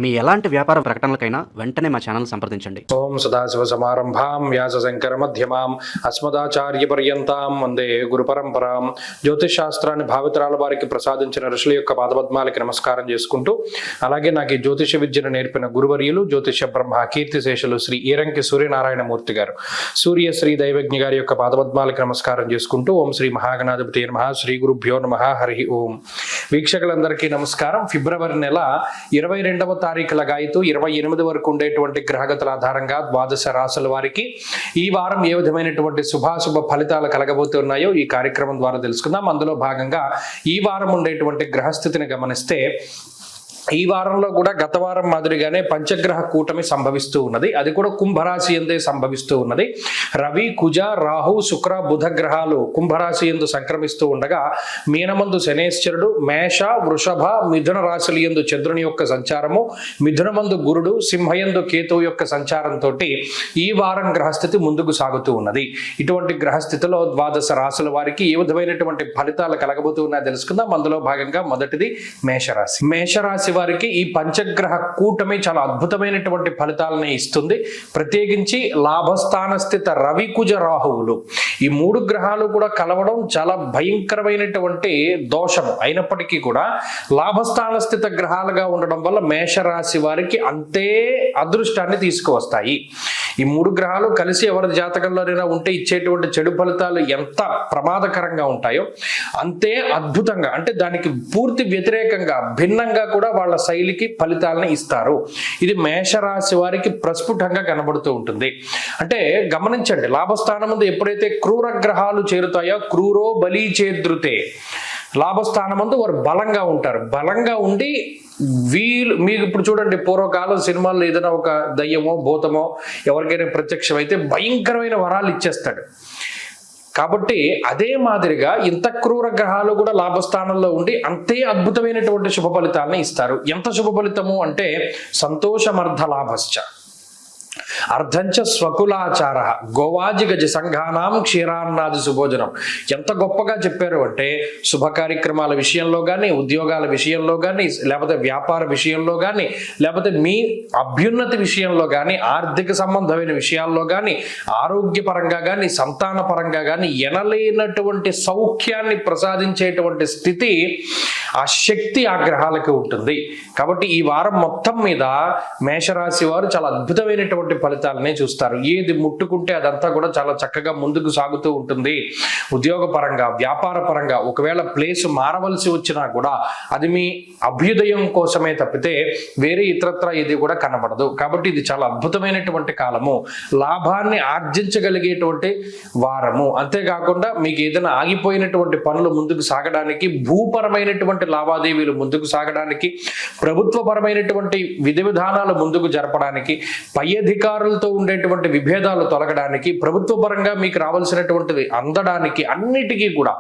మీ ఎలాంటి వ్యాపార ప్రకటనలకైనా వెంటనే మా ఛానల్ సంప్రదించండి. ఓం సదాశివ సమారంభాం వ్యాస శంకర మధ్యమాం అస్మదాచార్య పర్యంతాం వందే గురు పరంపరాం. జ్యోతిష్ శాస్త్రాన్ని భావితరాల వారికి ప్రసాదించిన ఋషుల యొక్క పాదపద్మాలకి నమస్కారం చేసుకుంటూ, అలాగే నాకు ఈ జ్యోతిష విద్యను నేర్పిన గురువర్యులు జ్యోతిష బ్రహ్మ కీర్తిశేషులు శ్రీ ఈరంకి సూర్యనారాయణమూర్తి గారు, సూర్యశ్రీ దైవజ్ఞ గారి యొక్క పాదపద్మాలకి నమస్కారం చేసుకుంటూ, ఓం శ్రీ మహాగణాధిపతి నమః, శ్రీ గురుభ్యో నమః, హరి ఓం. వీక్షకులందరికీ నమస్కారం. ఫిబ్రవరి నెల 22వ తారీఖుల గాయతూ 28 వరకు ఉండేటువంటి గ్రహగతుల ఆధారంగా ద్వాదశ రాశుల వారికి ఈ వారం ఏ విధమైనటువంటి శుభాశుభ ఫలితాలు కలగబోతున్నాయో ఈ కార్యక్రమం ద్వారా తెలుసుకుందాం. అందులో భాగంగా ఈ వారం ఉండేటువంటి గ్రహస్థితిని గమనిస్తే, ఈ వారంలో కూడా గత వారం మాదిరిగానే పంచగ్రహ కూటమి సంభవిస్తూ ఉన్నది. అది కూడా కుంభరాశి ఎందే సంభవిస్తూ ఉన్నది. రవి, కుజ, రాహు, శుక్ర, బుధ గ్రహాలు కుంభరాశి ఎందు సంక్రమిస్తూ ఉండగా, మీనమందు శనేశ్వరుడు, మేష, వృషభ, మిథున రాశుల యందు చంద్రుని యొక్క సంచారము, మిథునమందు గురుడు, సింహయందు కేతువు యొక్క సంచారంతో ఈ వారం గ్రహస్థితి ముందుకు సాగుతూ ఉన్నది. ఇటువంటి గ్రహస్థితిలో ద్వాదశ రాశుల వారికి ఏ విధమైనటువంటి ఫలితాలు కలగబోతూ ఉన్నాయో తెలుసుకుందాం. అందులో భాగంగా మొదటిది మేషరాశి. మేషరాశి వారికి ఈ పంచగ్రహ కూటమి చాలా అద్భుతమైనటువంటి ఫలితాలని ఇస్తుంది. ప్రత్యేకించి లాభస్థాన స్థిత రవి, కుజ, రాహువులు ఈ 3 గ్రహాలు కూడా కలవడం చాలా భయంకరమైనటువంటి దోషము అయినప్పటికీ కూడా లాభస్థాన స్థిత గ్రహాలుగా ఉండడం వల్ల మేషరాశి వారికి అంతే అదృష్టాన్ని తీసుకువస్తాయి. ఈ 3 గ్రహాలు కలిసి ఎవరి జాతకంలోనైనా ఉంటే ఇచ్చేటువంటి చెడు ఫలితాలు ఎంత ప్రమాదకరంగా ఉంటాయో అంతే అద్భుతంగా, అంటే దానికి పూర్తి వ్యతిరేకంగా భిన్నంగా కూడా వాళ్ళ శైలికి ఫలితాలను ఇస్తారు. ఇది మేషరాశి వారికి ప్రస్ఫుటంగా కనబడుతూ ఉంటుంది. అంటే గమనించండి, లాభస్థానం ముందు ఎప్పుడైతే క్రూర గ్రహాలు చేరుతాయో, క్రూరో బలి చేద్రుతే, లాభస్థానం ముందు వారు బలంగా ఉంటారు. బలంగా ఉండి మీకు ఇప్పుడు చూడండి, పూర్వకాలం సినిమాల్లో ఏదైనా ఒక దయ్యమో భూతమో ఎవరికైనా ప్రత్యక్షం అయితే భయంకరమైన వరాలు ఇచ్చేస్తాడు. కాబట్టి అదే మాదిరిగా ఇంత క్రూర గ్రహాలు కూడా లాభస్థానంలో ఉండి అంతే అద్భుతమైనటువంటి శుభ ఫలితాలను ఇస్తారు. ఎంత శుభ ఫలితము అంటే, సంతోషమర్థ లాభశ్చ అర్ధంచ స్వకులాచార గోవాజి గజ సంఘానాం క్షీరాన్నాది సుభోజనం. ఎంత గొప్పగా చెప్పారు అంటే, శుభ కార్యక్రమాల విషయంలో కానీ, ఉద్యోగాల విషయంలో కానీ, లేకపోతే వ్యాపార విషయంలో కానీ, లేకపోతే మీ అభ్యున్నతి విషయంలో కానీ, ఆర్థిక సంబంధమైన విషయాల్లో కానీ, ఆరోగ్యపరంగా కానీ, సంతాన పరంగా కానీ ఎనలేనటువంటి సౌఖ్యాన్ని ప్రసాదించేటువంటి స్థితి, ఆ శక్తి ఆ గ్రహాలకి ఉంటుంది. కాబట్టి ఈ వారం మొత్తం మీద మేషరాశి వారు చాలా అద్భుతమైనటువంటి ఫలితాలనే చూస్తారు. ఏది ముట్టుకుంటే అదంతా కూడా చాలా చక్కగా ముందుకు సాగుతూ ఉంటుంది. ఉద్యోగ పరంగా, వ్యాపార పరంగా ఒకవేళ ప్లేస్ మారవలసి వచ్చినా కూడా అది మీ అభ్యుదయం కోసమే తప్పితే వేరే ఇతరత్ర ఇది కూడా కనబడదు. కాబట్టి ఇది చాలా అద్భుతమైనటువంటి కాలము, లాభాన్ని ఆర్జించగలిగేటువంటి వారము. అంతేకాకుండా మీకు ఏదైనా ఆగిపోయినటువంటి పనులు ముందుకు సాగడానికి, భూపరమైనటువంటి లావాదేవీలు ముందుకు సాగడానికి, ప్రభుత్వపరమైనటువంటి విధి విధానాలు ముందుకు జరపడానికి, పై అధికారులతో ఉండేటువంటి విభేదాలు తొలగడానికి, ప్రభుత్వ పరంగా మీకు రావాల్సినటువంటిది అందడానికి, అన్నిటికీ కూడా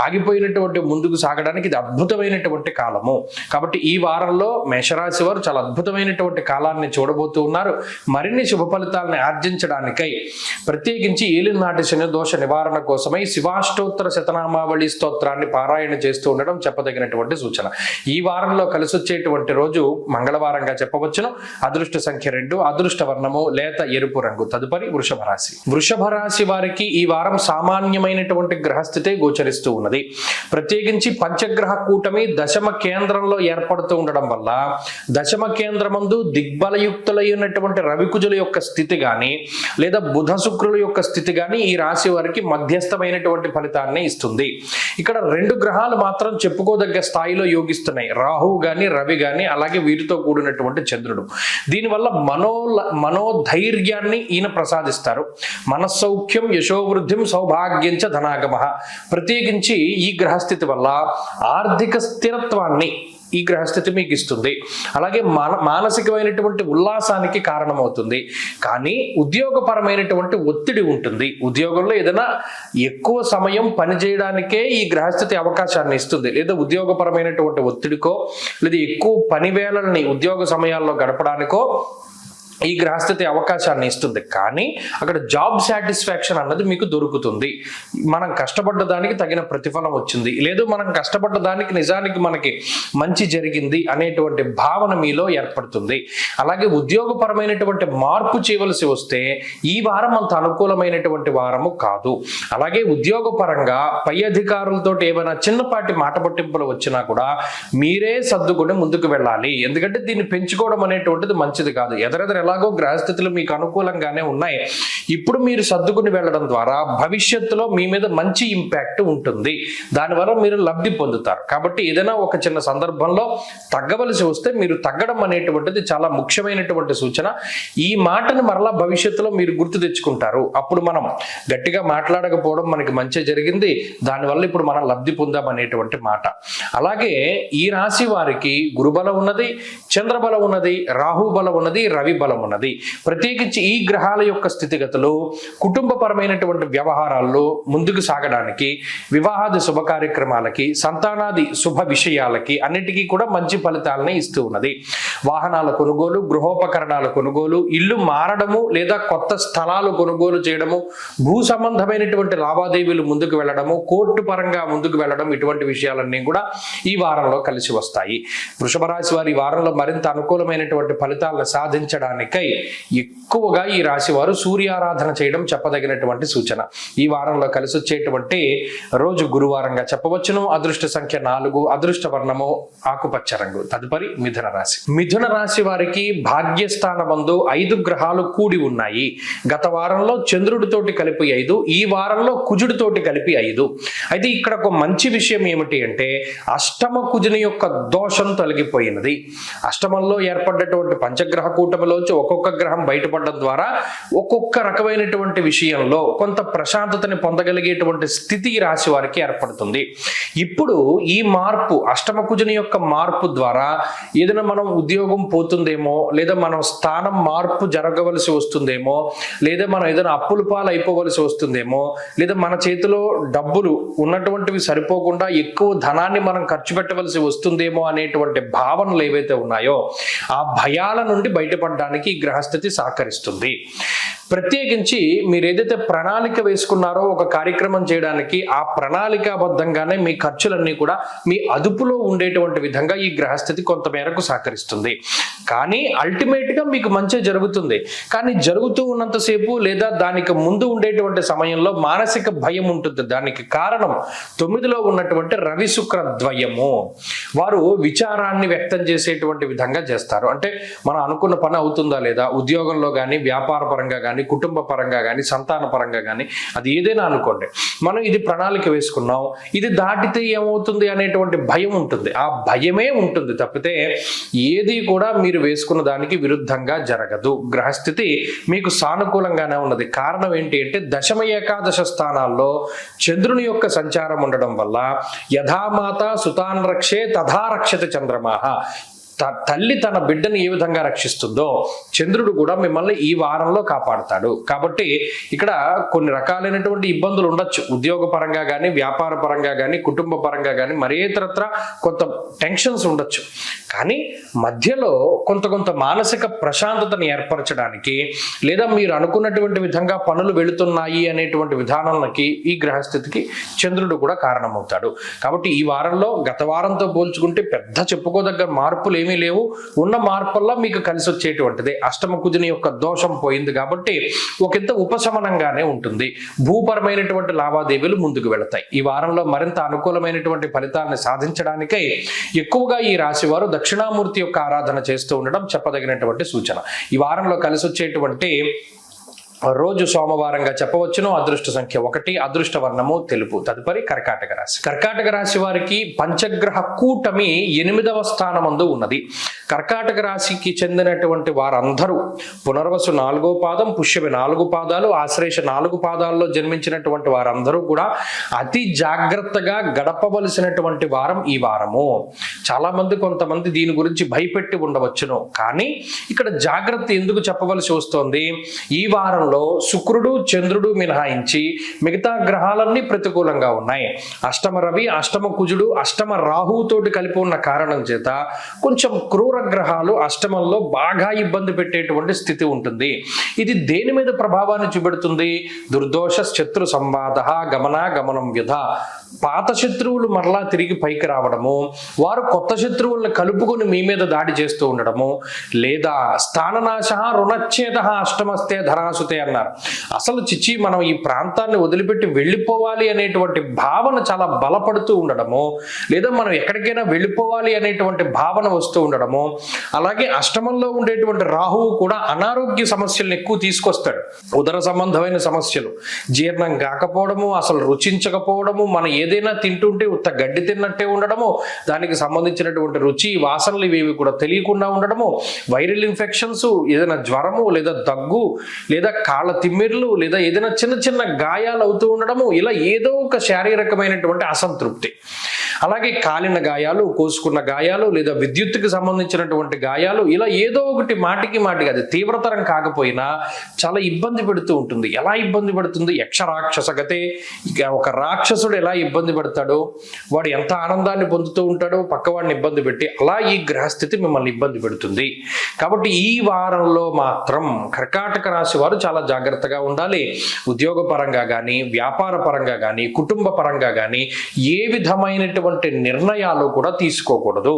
ఆగిపోయినటువంటి ముందుకు సాగడానికి ఇది అద్భుతమైనటువంటి కాలము. కాబట్టి ఈ వారంలో మేషరాశి వారు చాలా అద్భుతమైనటువంటి కాలాన్ని చూడబోతూ ఉన్నారు. మరిన్ని శుభ ఫలితాలను ఆర్జించడానికై ప్రత్యేకించి ఏలినాటి శని దోష నివారణ కోసమై శివాష్టోత్తర శతనామావళి స్తోత్రాన్ని పారాయణ చేస్తూ ఉండడం చెప్పదగినటువంటి సూచన. ఈ వారంలో కలిసి వచ్చేటువంటి రోజు మంగళవారంగా చెప్పవచ్చును. అదృష్ట సంఖ్య 2, అదృష్ట వర్ణము లేత ఎరుపు రంగు. తదుపరి వృషభ రాశి. వృషభ రాశి వారికి ఈ వారం సామాన్యమైనటువంటి గ్రహస్థితి గోచరిస్తూ ఉన్నది. ప్రత్యేకించి పంచగ్రహ కూటమి దశమ కేంద్రంలో ఏర్పడుతూ ఉండడం వల్ల దశమ కేంద్రమందు దిగ్బలయుక్తులైనటువంటి రవికుజుల యొక్క స్థితి గాని, లేదా బుధ శుక్రుల యొక్క స్థితి గాని ఈ రాశి వారికి మధ్యస్థమైనటువంటి ఫలితాన్ని ఇస్తుంది. ఇక్కడ 2 గ్రహాలు మాత్రం చెప్పుకోదగ్గ స్థాయిలో యోగిస్తున్నాయి, రాహువు గాని, రవి గాని, అలాగే వీరితో కూడినటువంటి చంద్రుడు. దీనివల్ల మనోధైర్యాన్ని ఈయన ప్రసాదిస్తారు. మనస్సౌఖ్యం, యశోవృద్ధిం, సౌభాగ్యం చ ధనాగమ. ప్రత్యేకించి ఈ గ్రహస్థితి వల్ల ఆర్థిక స్థిరత్వాన్ని ఈ గ్రహస్థితి మీకు ఇస్తుంది. అలాగే మానసికమైనటువంటి ఉల్లాసానికి కారణమవుతుంది. కానీ ఉద్యోగపరమైనటువంటి ఒత్తిడి ఉంటుంది. ఉద్యోగంలో ఏదైనా ఎక్కువ సమయం పనిచేయడానికే ఈ గ్రహస్థితి అవకాశాన్ని ఇస్తుంది. లేదా ఉద్యోగపరమైనటువంటి ఒత్తిడికో, లేదా ఎక్కువ పని వేళల్ని ఉద్యోగ సమయాల్లో గడపడానికో ఈ గ్రహస్థితి అవకాశాన్ని ఇస్తుంది. కానీ అక్కడ జాబ్ సాటిస్ఫాక్షన్ అన్నది మీకు దొరుకుతుంది. మనం కష్టపడ్డ దానికి తగిన ప్రతిఫలం వచ్చింది, లేదు మనం కష్టపడ్డ దానికి నిజానికి మనకి మంచి జరిగింది అనేటువంటి భావన మీలో ఏర్పడుతుంది. అలాగే ఉద్యోగపరమైనటువంటి మార్పు చేయవలసి వస్తే ఈ వారం అంత అనుకూలమైనటువంటి వారము కాదు. అలాగే ఉద్యోగపరంగా పై అధికారులతో ఏమైనా చిన్నపాటి మాట పట్టింపులు వచ్చినా కూడా మీరే సర్దుకొని ముందుకు వెళ్ళాలి. ఎందుకంటే దీన్ని పెంచుకోవడం అనేటువంటిది మంచిది కాదు. ఎదరెదర ఎలాగో గ్రహస్థితులు మీకు అనుకూలంగానే ఉన్నాయి. ఇప్పుడు మీరు సర్దుకుని వెళ్ళడం ద్వారా భవిష్యత్తులో మీ మీద మంచి ఇంపాక్ట్ ఉంటుంది. దానివల్ల మీరు లబ్ధి పొందుతారు. కాబట్టి ఏదైనా ఒక చిన్న సందర్భంలో తగ్గవలసి వస్తే మీరు తగ్గడం అనేటువంటిది చాలా ముఖ్యమైనటువంటి సూచన. ఈ మాటను మరలా భవిష్యత్తులో మీరు గుర్తు తెచ్చుకుంటారు. అప్పుడు మనం గట్టిగా మాట్లాడకపోవడం మనకి మంచి జరిగింది, దానివల్ల ఇప్పుడు మనం లబ్ధి పొందాం అనేటువంటి మాట. అలాగే ఈ రాశి వారికి గురుబలం ఉన్నది, చంద్రబలం ఉన్నది, రాహు బలం ఉన్నది, రవి బలం ఉన్నది. ప్రత్యేకించి ఈ గ్రహాల యొక్క స్థితిగతులు కుటుంబపరమైనటువంటి వ్యవహారాల్లో ముందుకు సాగడానికి, వివాహాది శుభ కార్యక్రమాలకి, సంతానాది శుభ విషయాలకి అన్నిటికీ కూడా మంచి ఫలితాలని ఇస్తూ ఉన్నది. వాహనాల కొనుగోలు, గృహోపకరణాల కొనుగోలు, ఇల్లు మారడము లేదా కొత్త స్థలాలు కొనుగోలు చేయడము, భూ సంబంధమైనటువంటి లావాదేవీలు ముందుకు వెళ్ళడము, కోర్టు పరంగా ముందుకు వెళ్ళడం, ఇటువంటి విషయాలన్నీ కూడా ఈ వారంలో కలిసి వస్తాయి. వృషభ రాశి వారి ఈ వారంలో మరింత అనుకూలమైనటువంటి ఫలితాలను సాధించడానికై ఎక్కువగా ఈ రాశి వారు సూర్యారాధన చేయడం చెప్పదగినటువంటి సూచన. ఈ వారంలో కలిసి వచ్చేటువంటి రోజు గురువారంగా చెప్పవచ్చును. అదృష్ట సంఖ్య 4, అదృష్ట వర్ణము ఆకుపచ్చ రంగు. తదుపరి మిథున రాశి. మిథున రాశి వారికి భాగ్యస్థానమందు 5 గ్రహాలు కూడి ఉన్నాయి. గత వారంలో చంద్రుడితోటి కలిపి 5, ఈ వారంలో కుజుడితోటి కలిపి 5. అయితే ఇక్కడ ఒక మంచి విషయం ఏమిటి అంటే అష్టమ కుజుని యొక్క దోషం తొలగిపోయినది. అష్టమంలో ఏర్పడ్డటువంటి పంచగ్రహ కూటమిలోంచి ఒక్కొక్క గ్రహం బయటపడడం ద్వారా ఒక్కొక్క రకమైనటువంటి విషయంలో కొంత ప్రశాంతతని పొందగలిగేటువంటి స్థితి రాశి వారికి ఏర్పడుతుంది. ఇప్పుడు ఈ మార్పు, అష్టమ కుజుని యొక్క మార్పు ద్వారా ఏదైనా మనం ఉద్యోగం పోతుందేమో, లేదా మనం స్థానం మార్పు జరగవలసి వస్తుందేమో, లేదా మనం ఏదైనా అప్పుల పాలు అయిపోవలసి వస్తుందేమో, లేదా మన చేతిలో డబ్బులు ఉన్నటువంటివి సరిపోకుండా ఎక్కువ ధనాన్ని మనం ఖర్చు పెట్టవలసి వస్తుందేమో అనేటువంటి భావనలు ఏవైతే ఉన్నాయో ఆ భయాల నుండి బయటపడడానికి ఈ గ్రహస్థితి సహకరిస్తుంది. ప్రత్యేకించి మీరు ఏదైతే ప్రణాళిక వేసుకున్నారో ఒక కార్యక్రమం చేయడానికి, ఆ ప్రణాళికాబద్ధంగానే మీ ఖర్చులన్నీ కూడా మీ అదుపులో ఉండేటువంటి విధంగా ఈ గ్రహస్థితి కొంతమేరకు సహకరిస్తుంది. కానీ అల్టిమేట్ గా మీకు మంచి జరుగుతుంది. కానీ జరుగుతూ ఉన్నంతసేపు లేదా దానికి ముందు ఉండేటువంటి సమయంలో మానసిక భయం ఉంటుంది. దానికి కారణం 9లో ఉన్నటువంటి రవి శుక్ర ద్వయము. వారు విచారాన్ని వ్యక్తం చేసేటువంటి విధంగా చేస్తారు. అంటే మనం అనుకున్న పని అవుతుందా లేదా, ఉద్యోగంలో కానీ, వ్యాపార పరంగా కానీ, కుటుంబ పరంగా కానీ, సంతాన పరంగా కానీ, అది ఏదైనా అనుకోండి, మనం ఇది ప్రణాళిక వేసుకున్నాం, ఇది దాటితే ఏమవుతుంది అనేటువంటి భయం ఉంటుంది. ఆ భయమే ఉంటుంది తప్పితే ఏది కూడా మీరు వేసుకున్న దానికి విరుద్ధంగా జరగదు. గ్రహస్థితి మీకు సానుకూలంగానే ఉన్నది. కారణం ఏంటి అంటే దశమ ఏకాదశ స్థానాల్లో చంద్రుని యొక్క సంచారం ఉండడం వల్ల యథామాత సుతాన్ రక్షే తథా రక్షత చంద్రమాహ. తల్లి తన బిడ్డని ఏ విధంగా రక్షిస్తుందో చంద్రుడు కూడా మిమ్మల్ని ఈ వారంలో కాపాడుతాడు. కాబట్టి ఇక్కడ కొన్ని రకాలైనటువంటి ఇబ్బందులు ఉండొచ్చు, ఉద్యోగ పరంగా కానీ, వ్యాపార పరంగా కానీ, కుటుంబ పరంగా కానీ, మరేతరత్ర కొంత టెన్షన్స్ ఉండొచ్చు. కానీ మధ్యలో కొంత మానసిక ప్రశాంతతను ఏర్పరచడానికి, లేదా మీరు అనుకున్నటువంటి విధంగా పనులు వెళుతున్నాయి అనేటువంటి విధానాలకి ఈ గ్రహస్థితికి చంద్రుడు కూడా కారణమవుతాడు. కాబట్టి ఈ వారంలో గత వారంతో పోల్చుకుంటే పెద్ద చెప్పుకోదగ్గ మార్పులు ఏమీ లేవు. ఉన్న మార్పుల్లో మీకు కలిసి వచ్చేటువంటిదే. అష్టమ కుజుని యొక్క దోషం పోయింది కాబట్టి ఒకంత ఉపశమనంగానే ఉంటుంది. భూపరమైనటువంటి లావాదేవీలు ముందుకు వెళతాయి. ఈ వారంలో మరింత అనుకూలమైనటువంటి ఫలితాలను సాధించడానికై ఎక్కువగా ఈ రాశి వారు దక్షిణామూర్తి యొక్క ఆరాధన చేస్తూ ఉండడం చెప్పదగినటువంటి సూచన. ఈ వారంలో కలిసి వచ్చేటువంటి రోజు సోమవారంగా చెప్పవచ్చును. అదృష్ట సంఖ్య 1, అదృష్ట వర్ణము తెలుపు. తదుపరి కర్కాటక రాశి. కర్కాటక రాశి వారికి పంచగ్రహ కూటమి 8వ స్థానమందు ఉన్నది. కర్కాటక రాశికి చెందినటువంటి వారందరూ పునర్వసు 4వ పాదం, పుష్యమి 4 పాదాలు, ఆశ్లేష 4 పాదాల్లో జన్మించినటువంటి వారందరూ కూడా అతి జాగ్రత్తగా గడపవలసినటువంటి వారం ఈ వారము. చాలా మంది కొంతమంది దీని గురించి భయపెట్టి ఉండవచ్చును. కానీ ఇక్కడ జాగ్రత్త ఎందుకు చెప్పవలసి వస్తోంది? ఈ వారంలో వారంలో శుక్రుడు చంద్రుడు మినహాయించి మిగతా గ్రహాలన్నీ ప్రతికూలంగా ఉన్నాయి. అష్టమ రవి, అష్టమ కుజుడు, అష్టమ రాహుతోటి కలిపి ఉన్న కారణం చేత కొంచెం క్రూర గ్రహాలు అష్టమంలో బాగా ఇబ్బంది పెట్టేటువంటి స్థితి ఉంటుంది. ఇది దేని మీద ప్రభావాన్ని చూపెడుతుంది? దుర్దోష శత్రు సంవాద గమనం వ్యధ. పాత శత్రువులు మరలా తిరిగి పైకి రావడము, వారు కొత్త శత్రువులను కలుపుకొని మీ మీద దాడి చేస్తూ ఉండడము, లేదా స్థాననాశ రుణచ్ఛేద అష్టమస్తే ధనాసుతే అన్నారు. అసలు చిచ్చి మనం ఈ ప్రాంతాన్ని వదిలిపెట్టి వెళ్ళిపోవాలి అనేటువంటి భావన చాలా బలపడుతూ ఉండడము, లేదా మనం ఎక్కడికైనా వెళ్ళిపోవాలి అనేటువంటి భావన వస్తూ ఉండడము. అలాగే అష్టమంలో ఉండేటువంటి రాహువు కూడా అనారోగ్య సమస్యలను ఎక్కువ తీసుకొస్తాడు. ఉదర సంబంధమైన సమస్యలు, జీర్ణం కాకపోవడము, అసలు రుచించకపోవడము, మనం ఏదైనా తింటుంటే ఉత్త గడ్డి తిన్నట్టే ఉండడము, దానికి సంబంధించినటువంటి రుచి వాసనలు ఇవి కూడా తెలియకుండా ఉండడము, వైరల్ ఇన్ఫెక్షన్స్, ఏదైనా జ్వరము లేదా దగ్గు లేదా కాళ్ళ తిమ్మిర్లు లేదా ఏదైనా చిన్న చిన్న గాయాలు అవుతూ ఉండడము, ఇలా ఏదో ఒక శారీరకమైనటువంటి అసంతృప్తి. అలాగే కాలిన గాయాలు, కోసుకున్న గాయాలు లేదా విద్యుత్తుకి సంబంధించినటువంటి గాయాలు, ఇలా ఏదో ఒకటి మాటికి అది తీవ్రతరం కాకపోయినా చాలా ఇబ్బంది పెడుతూ ఉంటుంది. ఎలా ఇబ్బంది పడుతుంది? యక్ష రాక్షసగతే. ఇక ఒక రాక్షసుడు ఎలా ఇబ్బంది పడతాడో, వాడు ఎంత ఆనందాన్ని పొందుతూ ఉంటాడో పక్కవాడిని ఇబ్బంది పెట్టి, అలా ఈ గ్రహస్థితి మిమ్మల్ని ఇబ్బంది పెడుతుంది. కాబట్టి ఈ వారంలో మాత్రం కర్కాటక రాశి వారు చాలా జాగ్రత్తగా ఉండాలి. ఉద్యోగ పరంగా కానీ, వ్యాపార పరంగా కానీ, కుటుంబ పరంగా కానీ ఏ విధమైనటువంటి నిర్ణయాలు కూడా తీసుకోకూడదు.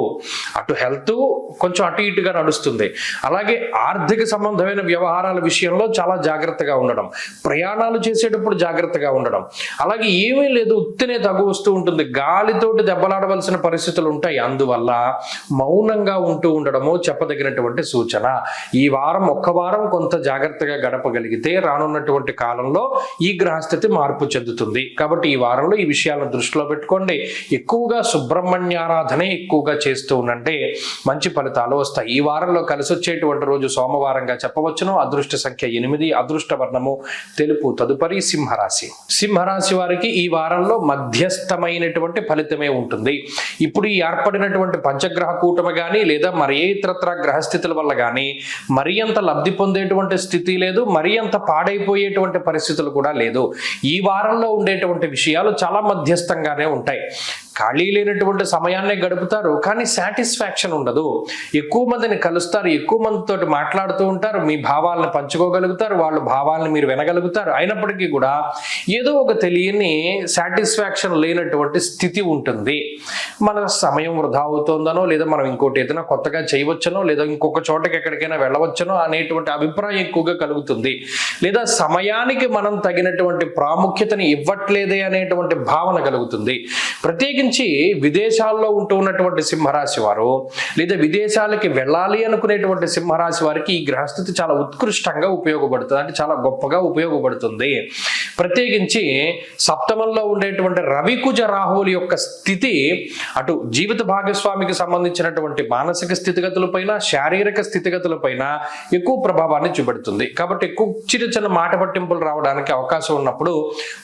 అటు హెల్త్ కొంచెం అటు ఇటుగా నడుస్తుంది. అలాగే ఆర్థిక సంబంధమైన వ్యవహారాల విషయంలో చాలా జాగ్రత్తగా ఉండడం, ప్రయాణాలు చేసేటప్పుడు జాగ్రత్తగా ఉండడం. అలాగే ఏమీ లేదు, ఉత్తినే తగ్గు వస్తూ ఉంటుంది, గాలితోటి దెబ్బలాడవలసిన పరిస్థితులు ఉంటాయి. అందువల్ల మౌనంగా ఉంటూ ఉండడము చెప్పదగినటువంటి సూచన. ఈ వారం ఒక్క వారం కొంత జాగ్రత్తగా గడపగలిగితే రానున్నటువంటి కాలంలో ఈ గ్రహస్థితి మార్పు చెందుతుంది. కాబట్టి ఈ వారంలో ఈ విషయాలను దృష్టిలో పెట్టుకోండి. ఎక్కువగా సుబ్రహ్మణ్యారాధనే ఎక్కువగా చేస్తూ ఉండంటే మంచి ఫలితాలు వస్తాయి. ఈ వారంలో కలిసి వచ్చేటువంటి రోజు సోమవారంగా చెప్పవచ్చును. అదృష్ట సంఖ్య 8, అదృష్ట వర్ణము తెలుపు. తదుపరి సింహరాశి. సింహరాశి వారికి ఈ వారంలో మధ్యస్థమైనటువంటి ఫలితమే ఉంటుంది. ఇప్పుడు ఈ ఏర్పడినటువంటి పంచగ్రహ కూటమి కానీ లేదా మరి ఏ ఇతరత్ర గ్రహస్థితుల వల్ల కానీ మరీ అంత లబ్ధి పొందేటువంటి స్థితి లేదు, మరీ అంత పాడైపోయేటువంటి పరిస్థితులు కూడా లేదు. ఈ వారంలో ఉండేటువంటి విషయాలు చాలా మధ్యస్థంగానే ఉంటాయి. ఖాళీ లేనటువంటి సమయాన్నే గడుపుతారు, కానీ సాటిస్ఫాక్షన్ ఉండదు. ఎక్కువ మందిని కలుస్తారు, ఎక్కువ మందితో మాట్లాడుతూ ఉంటారు, మీ భావాలను పంచుకోగలుగుతారు, వాళ్ళ భావాలను మీరు వినగలుగుతారు. అయినప్పటికీ కూడా ఏదో ఒక తెలియని సాటిస్ఫాక్షన్ లేనటువంటి స్థితి ఉంటుంది. మన సమయం వృధా అవుతుందనో, లేదా మనం ఇంకోటి ఏదైనా కొత్తగా చేయవచ్చనో, లేదా ఇంకొక చోటకి ఎక్కడికైనా వెళ్ళవచ్చనో అనేటువంటి అభిప్రాయం ఎక్కువగా కలుగుతుంది. లేదా సమయానికి మనం తగినటువంటి ప్రాముఖ్యతని ఇవ్వట్లేదే అనేటువంటి భావన కలుగుతుంది. ప్రత్యేకించి విదేశాల్లో ఉంటూ ఉన్నటువంటి సింహరాశి వారు లేదా విదేశాలకి వెళ్ళాలి అనుకునేటువంటి సింహరాశి వారికి ఈ గ్రహస్థితి చాలా ఉత్కృష్టంగా ఉపయోగపడుతుంది, అంటే చాలా గొప్పగా ఉపయోగపడుతుంది. ప్రత్యేకించి సప్తమంలో ఉండేటువంటి రవికుజ రాహువుల యొక్క స్థితి అటు జీవిత భాగస్వామికి సంబంధించినటువంటి మానసిక స్థితిగతులపైన, శారీరక స్థితిగతులపైన ఎక్కువ ప్రభావాన్ని చూపెడుతుంది. కాబట్టి ఎక్కువ చిన్న చిన్న మాట పట్టింపులు రావడానికి అవకాశం ఉన్నప్పుడు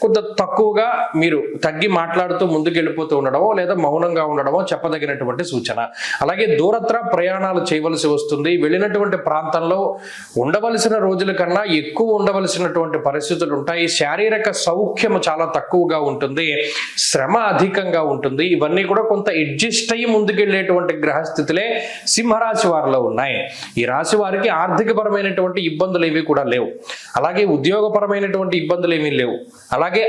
కొంత తక్కువగా మీరు తగ్గి మాట్లాడుతూ ముందుకు వెళ్ళిపోతూ ఉండడమో లేదా మౌనంగా ఉండడమో చెప్పదగినటువంటి సూచన. అలాగే దూరత్ర ప్రయాణాలు చేయవలసి వస్తుంది. వెళ్ళినటువంటి ప్రాంతంలో ఉండవలసిన రోజుల కన్నా ఎక్కువ ఉండవలసినటువంటి పరిస్థితులు ఉంటాయి. శారీరక సౌఖ్యము చాలా తక్కువగా ఉంటుంది, శ్రమ అధికంగా ఉంటుంది. ఇవన్నీ కూడా కొంత అడ్జస్ట్ అయ్యి ముందుకెళ్ళేటువంటి గ్రహస్థితులే సింహరాశి వారిలో ఉన్నాయి. ఈ రాశి వారికి ఆర్థికపరమైనటువంటి ఇబ్బందులు ఏవి కూడా లేవు, అలాగే ఉద్యోగపరమైనటువంటి ఇబ్బందులు ఏమీ లేవు, అలాగే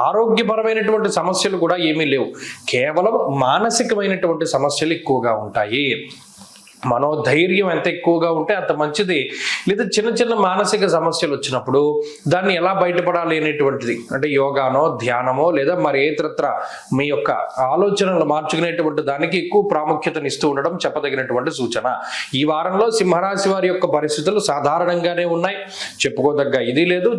ఆరోగ్యపరమైనటువంటి సమస్యలు కూడా ఏమీ లేవు. కేవలం మానసికమైనటువంటి సమస్యలు ఎక్కువగా ఉంటాయి. మనోధైర్యం ఎంత ఎక్కువగా ఉంటే అంత మంచిది. లేదా చిన్న చిన్న మానసిక సమస్యలు వచ్చినప్పుడు దాన్ని ఎలా బయటపడాలి అనేటువంటిది, అంటే యోగానో ధ్యానమో లేదా మరి ఏతరత్ర మీ యొక్క ఆలోచనలు మార్చుకునేటువంటి దానికి ఎక్కువ ప్రాముఖ్యతనిస్తూ ఉండడం చెప్పదగినటువంటి సూచన. ఈ వారంలో సింహరాశి వారి యొక్క పరిస్థితులు సాధారణంగానే ఉన్నాయి, చెప్పుకోదగ్గ ఇది లేదు,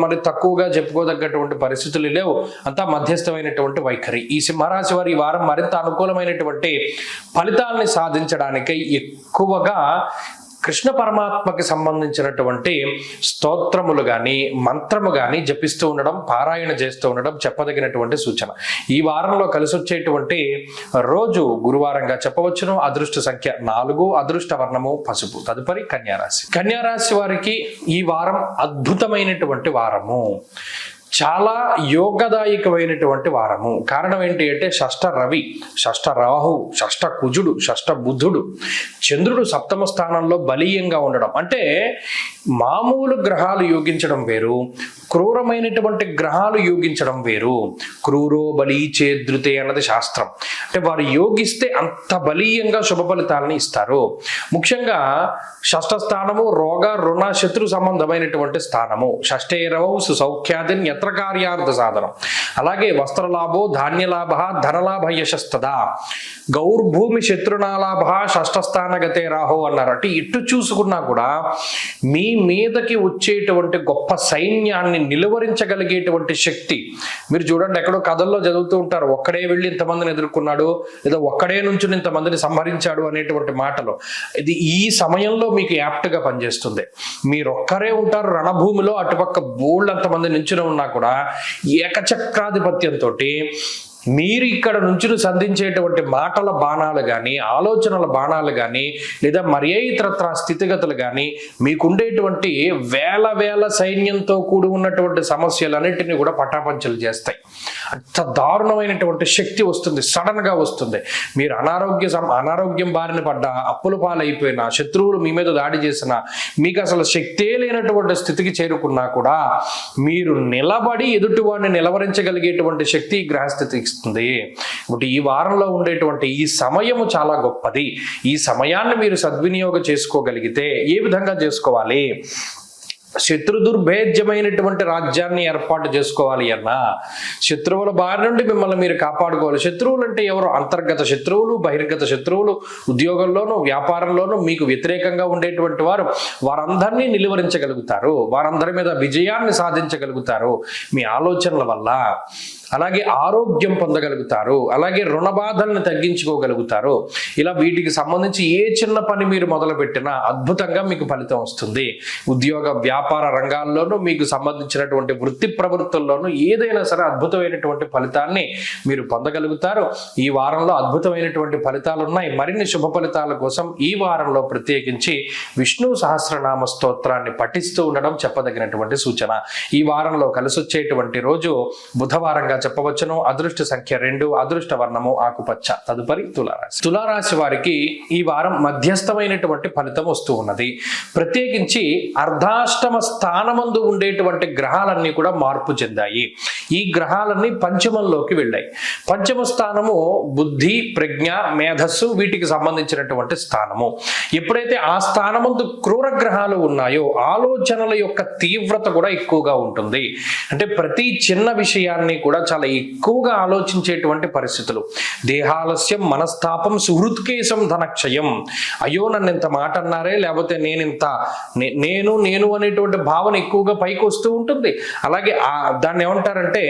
మరి తక్కువగా చెప్పుకోదగ్గటువంటి పరిస్థితులు లేవు, అంతా మధ్యస్థమైనటువంటి వైఖరి. ఈ సింహరాశి వారి ఈ వారం మరింత అనుకూలమైనటువంటి ఫలితాలని సాధించడానికై ఎక్కువగా కృష్ణ పరమాత్మకి సంబంధించినటువంటి స్తోత్రములు కానీ మంత్రము కానీ జపిస్తూ ఉండడం, పారాయణ చేస్తూ ఉండడం చెప్పదగినటువంటి సూచన. ఈ వారంలో కలిసి వచ్చేటువంటి రోజు గురువారంగా చెప్పవచ్చును. అదృష్ట సంఖ్య 4, అదృష్ట వర్ణము పసుపు. తదుపరి కన్యారాశి. కన్యారాశి వారికి ఈ వారం అద్భుతమైనటువంటి వారము, చాలా యోగదాయకమైనటువంటి వారము. కారణం ఏంటి అంటే షష్ఠ రవి, షష్ఠ రాహు, షష్ఠ కుజుడు, షష్ఠ బుధుడు, చంద్రుడు సప్తమ స్థానంలో బలీయంగా ఉండడం. అంటే మామూలు గ్రహాలు యోగించడం వేరు, క్రూరమైనటువంటి గ్రహాలు యోగించడం వేరు. క్రూరో బలి చేద్రుతే అన్నది శాస్త్రం. అంటే వారు యోగిస్తే అంత బలీయంగా శుభ ఫలితాలని ఇస్తారు. ముఖ్యంగా షష్ఠ స్థానము రోగ రుణ శత్రు సంబంధమైనటువంటి స్థానము. షష్ఠేరవౌ సుసౌఖ్యాదిన్ యత్ర కార్యార్థ సాధనం. అలాగే వస్త్రలాభో ధాన్యలాభ ధనలాభ యశస్తదా గౌర్భూమి శత్రునాలాభ షష్ఠ స్థానగతే రాహో అన్నారు. అంటే ఇటు చూసుకున్నా కూడా మీ మీదకి వచ్చేటువంటి గొప్ప సైన్యాన్ని నిలువరించగలిగేటువంటి శక్తి. మీరు చూడండి, ఎక్కడో కథల్లో చదువుతూ ఉంటారు, ఒక్కడే వెళ్ళి ఇంతమందిని ఎదుర్కొన్నాడు, లేదా ఒక్కడే నుంచి ఇంతమందిని సంహరించాడు అనేటువంటి మాటలు. ఇది ఈ సమయంలో మీకు యాప్ట్గా పనిచేస్తుంది. మీరొక్కరే ఉంటారు రణభూమిలో, అటుపక్క బోల్డ్ నించుని ఉన్నా కూడా ఏకచక్రాధిపత్యంతో మీరు ఇక్కడ నుంచి సంధించేటువంటి మాటల బాణాలు కానీ, ఆలోచనల బాణాలు కానీ, లేదా మర్యాయితరత్ర స్థితిగతులు కానీ, మీకుండేటువంటి వేల సైన్యంతో కూడి ఉన్నటువంటి సమస్యలన్నింటినీ కూడా పటాపంచలు చేస్తాయి. అంత దారుణమైనటువంటి శక్తి వస్తుంది, సడన్ గా వస్తుంది. మీరు అనారోగ్యం బారిన పడ్డా, అప్పుల పాలైపోయినా, శత్రువులు మీ మీద దాడి చేసినా, మీకు అసలు శక్తే లేనటువంటి స్థితికి చేరుకున్నా కూడా మీరు నిలబడి ఎదుటివాడిని నిలవరించగలిగేటువంటి శక్తి గ్రహస్థితి ఇస్తుంది. ఇప్పుడు ఈ వారంలో ఉండేటువంటి ఈ సమయము చాలా గొప్పది. ఈ సమయాన్ని మీరు సద్వినియోగం చేసుకోగలిగితే ఏ విధంగా చేసుకోవాలి? శత్రు దుర్భేద్యమైనటువంటి రాజ్యాన్ని ఏర్పాటు చేసుకోవాలి అన్నా, శత్రువుల బారి నుండి మిమ్మల్ని మీరు కాపాడుకోవాలి. శత్రువులు అంటే ఎవరు? అంతర్గత శత్రువులు, బహిర్గత శత్రువులు. ఉద్యోగంలోనూ వ్యాపారంలోనూ మీకు వ్యతిరేకంగా ఉండేటువంటి వారు, వారందరినీ నిలువరించగలుగుతారు, వారందరి మీద విజయాన్ని సాధించగలుగుతారు మీ ఆలోచనల వల్ల. అలాగే ఆరోగ్యం పొందగలుగుతారు, అలాగే రుణ బాధల్ని తగ్గించుకోగలుగుతారు. ఇలా వీటికి సంబంధించి ఏ చిన్న పని మీరు మొదలుపెట్టినా అద్భుతంగా మీకు ఫలితం వస్తుంది. ఉద్యోగ వ్యాపార రంగాల్లోనూ, మీకు సంబంధించినటువంటి వృత్తి ప్రవృత్తుల్లోనూ ఏదైనా సరే అద్భుతమైనటువంటి ఫలితాన్ని మీరు పొందగలుగుతారు. ఈ వారంలో అద్భుతమైనటువంటి ఫలితాలు ఉన్నాయి. మరిన్ని శుభ ఫలితాల కోసం ఈ వారంలో ప్రత్యేకించి విష్ణు సహస్రనామ స్తోత్రాన్ని పఠిస్తూ ఉండడం చెప్పదగినటువంటి సూచన. ఈ వారంలో కలిసొచ్చేటువంటి రోజు బుధవారంగా చెప్పవచ్చును. అదృష్ట సంఖ్య 2, అదృష్ట వర్ణము ఆకుపచ్చ. తదుపరి తులారాశి. తులారాశి వారికి ఈ వారం మధ్యస్థమైనటువంటి ఫలితం వస్తూ ఉన్నది. ప్రత్యేకించి అర్ధాష్టమ స్థానమందు ఉండేటువంటి గ్రహాలన్నీ కూడా మార్పు చెందాయి. ఈ గ్రహాలన్నీ పంచమంలోకి వెళ్ళాయి. పంచమ స్థానము బుద్ధి, ప్రజ్ఞ, మేధస్సు వీటికి సంబంధించినటువంటి స్థానము. ఎప్పుడైతే ఆ స్థానమందు క్రూర గ్రహాలు ఉన్నాయో ఆలోచనల యొక్క తీవ్రత కూడా ఎక్కువగా ఉంటుంది. అంటే ప్రతి చిన్న విషయాన్ని కూడా చాలా ఎక్కువగా ఆలోచించేటువంటి పరిస్థితులు. దేహాలస్యం, మనస్తాపం, సుహృత్కేశం, ధనక్షయం. అయ్యో నన్ను ఇంత మాట అన్నారే, లేకపోతే నేను అనేటువంటి భావన ఎక్కువగా పైకి వస్తూ ఉంటుంది. అలాగే దాన్ని ఏమంటారంటే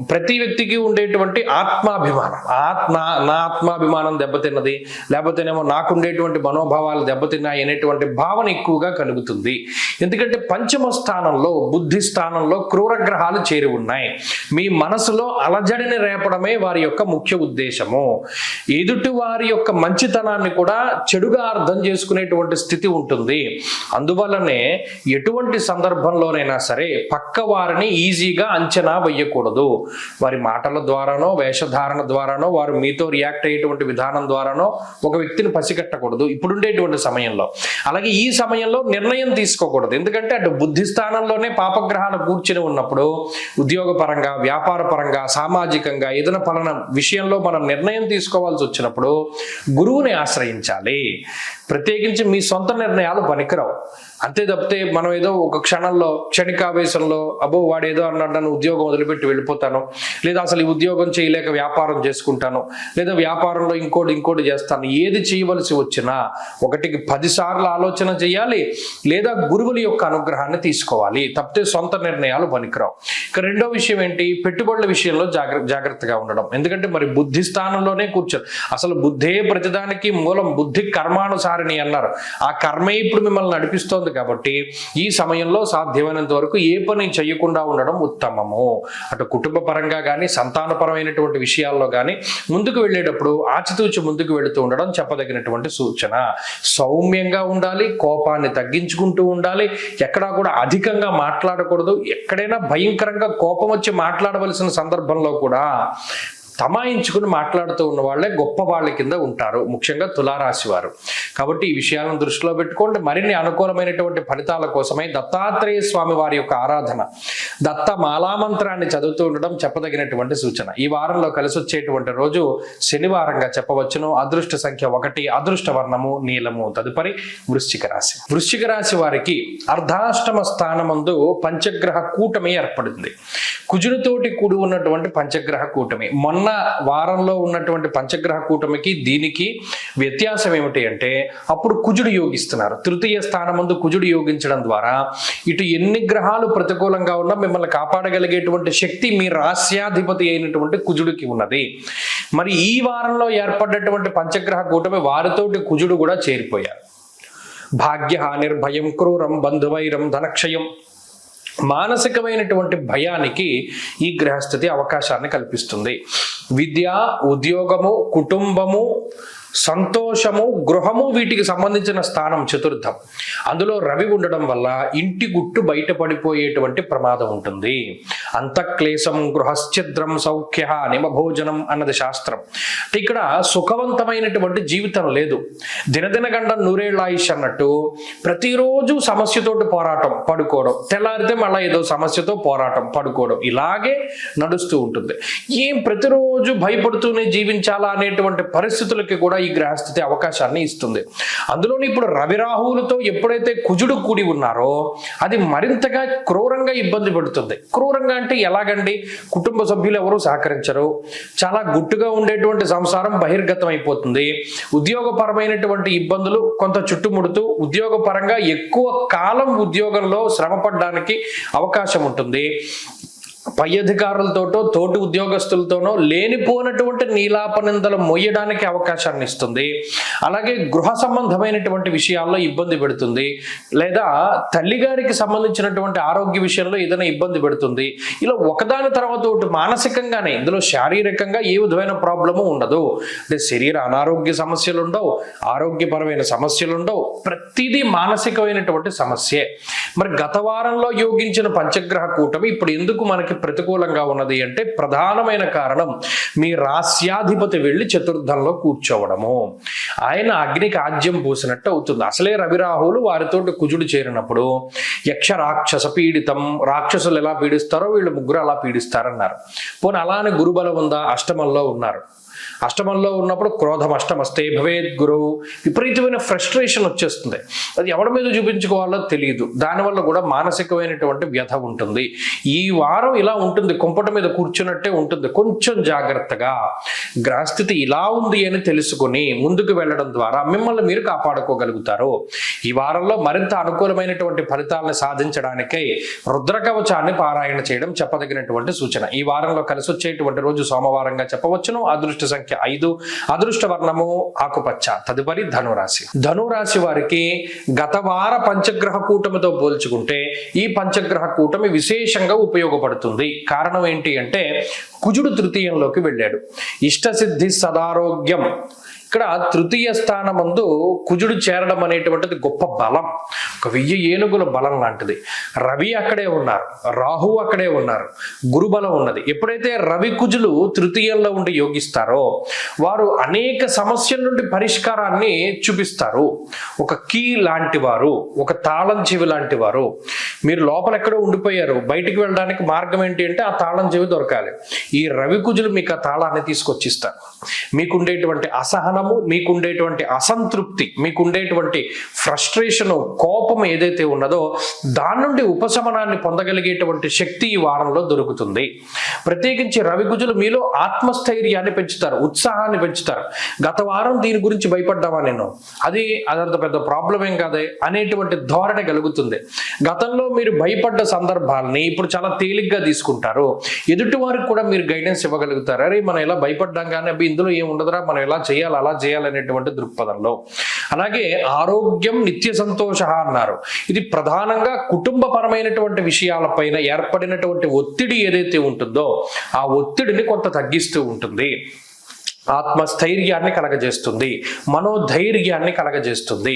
ప్రతి వ్యక్తికి ఉండేటువంటి ఆత్మాభిమానం, నా ఆత్మాభిమానం దెబ్బతిన్నది, లేకపోతేనేమో నాకుండేటువంటి మనోభావాలు దెబ్బతిన్నాయి అనేటువంటి భావన ఎక్కువగా కలుగుతుంది. ఎందుకంటే పంచమ స్థానంలో, బుద్ధి స్థానంలో క్రూర గ్రహాలు చేరి ఉన్నాయి. మీ మనసులో అలజడిని రేపడమే వారి యొక్క ముఖ్య ఉద్దేశము. ఎదుటి వారి యొక్క మంచితనాన్ని కూడా చెడుగా అర్థం చేసుకునేటువంటి స్థితి ఉంటుంది. అందువల్లనే ఎటువంటి సందర్భంలోనైనా సరే పక్క వారిని ఈజీగా అంచనా వేయకూడదు. వారి మాటల ద్వారానో, వేషధారణ ద్వారానో, వారు మీతో రియాక్ట్ అయ్యేటువంటి విధానం ద్వారానో ఒక వ్యక్తిని పసిగట్టకూడదు ఇప్పుడుండేటువంటి సమయంలో. అలాగే ఈ సమయంలో నిర్ణయం తీసుకోకూడదు. ఎందుకంటే అటు బుద్ధి స్థానంలోనే పాపగ్రహాలు కూర్చుని ఉన్నప్పుడు ఉద్యోగ పరంగా, వ్యాపార పరంగా, సామాజికంగా ఏదైనా పలానా విషయంలో మనం నిర్ణయం తీసుకోవాల్సి వచ్చినప్పుడు గురువుని ఆశ్రయించాలి. ప్రత్యేకించి మీ సొంత నిర్ణయాలు పనికిరావు. అంతే తప్పితే మనం ఏదో ఒక క్షణంలో క్షణికావేశంలో అబ్బో వాడు ఏదో అన్నాడు నన్ను ఉద్యోగం వదిలిపెట్టి వెళ్ళిపోతాను, లేదా అసలు ఈ ఉద్యోగం చేయలేక వ్యాపారం చేసుకుంటాను, లేదా వ్యాపారంలో ఇంకోటి చేస్తాను. ఏది చేయవలసి వచ్చినా 1కి 10 సార్లు ఆలోచన చేయాలి, లేదా గురువుల యొక్క అనుగ్రహాన్ని తీసుకోవాలి. తప్పితే సొంత నిర్ణయాలు పనికిరావు. ఇక రెండో విషయం ఏంటి, పెట్టుబడుల విషయంలో జాగ్రత్తగా ఉండడం. ఎందుకంటే మరి బుద్ధి స్థానంలోనే కూర్చొని, అసలు బుద్ధే ప్రతిదానికి మూలం, బుద్ధి కర్మానుసారిణి అన్నారు. ఆ కర్మే ఇప్పుడు మిమ్మల్ని నడిపిస్తోంది. కాబట్టి ఈ సమయంలో సాధ్యమైనంత వరకు ఏ పని చేయకుండా ఉండడం ఉత్తమము. అటు కుటుంబ పరంగా కానీ సంతానపరమైనటువంటి విషయాల్లో కానీ ముందుకు వెళ్ళేటప్పుడు ఆచితూచి ముందుకు వెళుతూ ఉండడం చెప్పదగినటువంటి సూచన. సౌమ్యంగా ఉండాలి, కోపాన్ని తగ్గించుకుంటూ ఉండాలి, ఎక్కడా కూడా అధికంగా మాట్లాడకూడదు. ఎక్కడైనా భయంకరంగా కోపం వచ్చి మాట్లాడవలసిన సందర్భంలో కూడా తమాయించుకుని మాట్లాడుతూ ఉన్న వాళ్ళే గొప్ప వాళ్ళ కింద ఉంటారు, ముఖ్యంగా తులారాశి వారు. కాబట్టి ఈ విషయాలను దృష్టిలో పెట్టుకోండి. మరిన్ని అనుకూలమైనటువంటి ఫలితాల కోసమై దత్తాత్రేయ స్వామి వారి యొక్క ఆరాధన, దత్త మాలామంత్రాన్ని చదువుతూ ఉండడం చెప్పదగినటువంటి సూచన. ఈ వారంలో కలిసి వచ్చేటువంటి రోజు శనివారంగా చెప్పవచ్చును. అదృష్ట సంఖ్య 1, అదృష్ట వర్ణము నీలము. తదుపరి వృశ్చిక రాశి. వృశ్చిక రాశి వారికి అర్ధాష్టమ స్థానమందు పంచగ్రహ కూటమి ఏర్పడింది. కుజునితోటి కూడి ఉన్నటువంటి పంచగ్రహ కూటమి. మొన్న వారంలో ఉన్నటువంటి పంచగ్రహ కూటమికి దీనికి వ్యత్యాసం ఏమిటి అంటే, అప్పుడు కుజుడు యోగిస్తున్నారు. తృతీయ స్థానమందు కుజుడు యోగించడం ద్వారా ఇటు ఎన్ని గ్రహాలు ప్రతికూలంగా ఉన్నా మిమ్మల్ని కాపాడగలిగేటువంటి శక్తి మీ రాస్యాధిపతి అయినటువంటి కుజుడికి ఉన్నది. మరి ఈ వారంలో ఏర్పడ్డటువంటి పంచగ్రహ కూటమి వారితోటి కుజుడు కూడా చేరిపోయారు. భాగ్యహానిర్భయం క్రూరం బంధువైరం ధనక్షయం. మానసికమైనటువంటి భయానికి ఈ గ్రహస్థితి అవకాశాన్ని కల్పిస్తుంది. విద్య, ఉద్యోగము, కుటుంబము, సంతోషము, గృహము, వీటికి సంబంధించిన స్థానం చతుర్థం. అందులో రవి ఉండడం వల్ల ఇంటి గుట్టు బయటపడిపోయేటువంటి ప్రమాదం ఉంటుంది. అంతఃక్లేశం గృహశ్చిద్రం సౌఖ్య నిమభోజనం అన్నది శాస్త్రం. ఇక్కడ సుఖవంతమైనటువంటి జీవితం లేదు. దినదినగండం నూరేళ్ల ఆయుష్ అన్నట్టు ప్రతిరోజు సమస్యతోటి పోరాటం, పడుకోవడం, తెల్లారితే మళ్ళీ ఏదో సమస్యతో పోరాటం, పడుకోవడం, ఇలాగే నడుస్తూ ఉంటుంది. ఏం ప్రతిరోజు భయపడుతూనే జీవించాలా అనేటువంటి పరిస్థితులకి కూడా ఈ గ్రహస్థితి అవకాశాన్ని ఇస్తుంది. అందులోని ఇప్పుడు రవి రాహువులతో ఎప్పుడైతే కుజుడు కూడి ఉన్నారో అది మరింతగా క్రూరంగా ఇబ్బంది పెడుతుంది. క్రూరంగా అంటే ఎలాగండి, కుటుంబ సభ్యులు ఎవరు సహకరించరు, చాలా గుట్టుగా ఉండేటువంటి సంసారం బహిర్గతం అయిపోతుంది, ఉద్యోగపరమైనటువంటి ఇబ్బందులు కొంత చుట్టుముడుతూ ఉద్యోగపరంగా ఎక్కువ కాలం ఉద్యోగంలో శ్రమపడడానికి అవకాశం ఉంటుంది. పై అధికారులతోటో తోటి ఉద్యోగస్తులతోనో లేనిపోయినటువంటి నీలాపనిందలు మొయ్యడానికి అవకాశాన్ని ఇస్తుంది. అలాగే గృహ సంబంధమైనటువంటి విషయాల్లో ఇబ్బంది పెడుతుంది, లేదా తల్లిగారికి సంబంధించినటువంటి ఆరోగ్య విషయంలో ఏదైనా ఇబ్బంది పెడుతుంది. ఇలా ఒకదాని తర్వాత ఒకటి మానసికంగానే, ఇందులో శారీరకంగా ఏ విధమైన ప్రాబ్లము ఉండదు. అంటే శరీర అనారోగ్య సమస్యలు ఉండవు, ఆరోగ్యపరమైన సమస్యలు ఉండవు, ప్రతిదీ మానసికమైనటువంటి సమస్యే. మరి గత వారంలో యోగించిన పంచగ్రహ కూటమి ఇప్పుడు ఎందుకు మనకి ప్రతికూలంగా ఉన్నది అంటే, ప్రధానమైన కారణం మీ రాస్యాధిపతి వెళ్ళి చతుర్థంలో కూర్చోవడము. ఆయన అగ్నికి ఆజ్యం పూసినట్టు అవుతుంది. అసలే రవిరాహువులు వారితోటి కుజుడు చేరినప్పుడు యక్ష రాక్షస పీడితం, రాక్షసులు ఎలా పీడిస్తారో వీళ్ళు ముగ్గురు అలా పీడిస్తారన్నారు. పోనీ అలానే గురుబలం ఉందా? అష్టమంలో ఉన్నారు. అష్టమంలో ఉన్నప్పుడు క్రోధం అష్టమస్తే భవేద్ గురువు, విపరీతమైన ఫ్రస్ట్రేషన్ వచ్చేస్తుంది. అది ఎవరి మీద చూపించుకోవాలో తెలియదు. దానివల్ల కూడా మానసికమైనటువంటి వ్యధ ఉంటుంది. ఈ వారం ఇలా ఉంటుంది, కుంపట మీద కూర్చున్నట్టే ఉంటుంది. కొంచెం జాగ్రత్తగా గ్రహస్థితి ఇలా ఉంది అని తెలుసుకొని ముందుకు వెళ్ళడం ద్వారా మిమ్మల్ని మీరు కాపాడుకోగలుగుతారు. ఈ వారంలో మరింత అనుకూలమైనటువంటి ఫలితాలను సాధించడానికై రుద్రకవచాన్ని పారాయణ చేయడం చెప్పదగినటువంటి సూచన. ఈ వారంలో కలిసి వచ్చేటువంటి రోజు సోమవారంగా చెప్పవచ్చును. అదృష్ట సంఖ్య 5, అదృష్ట వర్ణము ఆకుపచ్చ. తదుపరి ధనురాశి. ధనురాశి వారికి గత వార పంచగ్రహ కూటమితో పోల్చుకుంటే ఈ పంచగ్రహ కూటమి విశేషంగా ఉపయోగపడుతుంది. కారణం ఏంటి అంటే, కుజుడు తృతీయంలోకి వెళ్ళాడు. ఇష్టసిద్ధి సదారోగ్యం. ఇక్కడ తృతీయ స్థానమందు కుజుడు చేరడం అనేటువంటిది గొప్ప బలం, ఒక 1000 ఏనుగుల బలం లాంటిది. రవి అక్కడే ఉన్నారు, రాహు అక్కడే ఉన్నారు, గురుబలం ఉన్నది. ఎప్పుడైతే రవి కుజులు తృతీయంలో ఉండి యోగిస్తారో వారు అనేక సమస్యల నుండి పరిష్కారాన్ని చూపిస్తారు. ఒక కీ లాంటి వారు, ఒక తాళం చెవి లాంటి వారు. మీరు లోపల ఎక్కడో ఉండిపోయారు, బయటికి వెళ్ళడానికి మార్గం ఏంటి అంటే ఆ తాళం చెవి దొరకాలి. ఈ రవి కుజులు మీకు ఆ తాళాన్ని తీసుకొచ్చిస్తారు. మీకుండేటువంటి అసహనము, మీకుండేటువంటి అసంతృప్తి, మీకుండేటువంటి ఫ్రస్ట్రేషను, కోపం ఏదైతే ఉన్నదో దాని నుండి ఉపశమనాన్ని పొందగలిగేటువంటి శక్తి ఈ వారంలో దొరుకుతుంది. ప్రత్యేకించి రవికుజులు మీలో ఆత్మస్థైర్యాన్ని పెంచుతారు, ఉత్సాహాన్ని పెంచుతారు. గత వారం దీని గురించి భయపడ్డావా నేను, అదంత పెద్ద ప్రాబ్లం ఏం కాదే అనేటువంటి ధోరణి కలుగుతుంది. గతంలో మీరు భయపడ్డ సందర్భాలని ఇప్పుడు చాలా తేలిగ్గా తీసుకుంటారు. ఎదుటి వారికి కూడా మీరు గైడెన్స్ ఇవ్వగలుగుతారు. అరే మనం ఇలా భయపడ్డాం కానీ అవి ఇందులో ఏం ఉండదురా, మనం ఎలా చేయాలి అలా చేయాలనేటువంటి దృక్పథంలో. అలాగే ఆరోగ్యం నిత్య సంతోష అన్నారు. ఇది ప్రధానంగా కుటుంబపరమైనటువంటి విషయాలపైన ఏర్పడినటువంటి ఒత్తిడి ఏదైతే ఉంటుందో ఆ ఒత్తిడిని కొంత తగ్గిస్తూ ఉంటుంది. ఆత్మస్థైర్యాన్ని కలగజేస్తుంది, మనోధైర్యాన్ని కలగజేస్తుంది.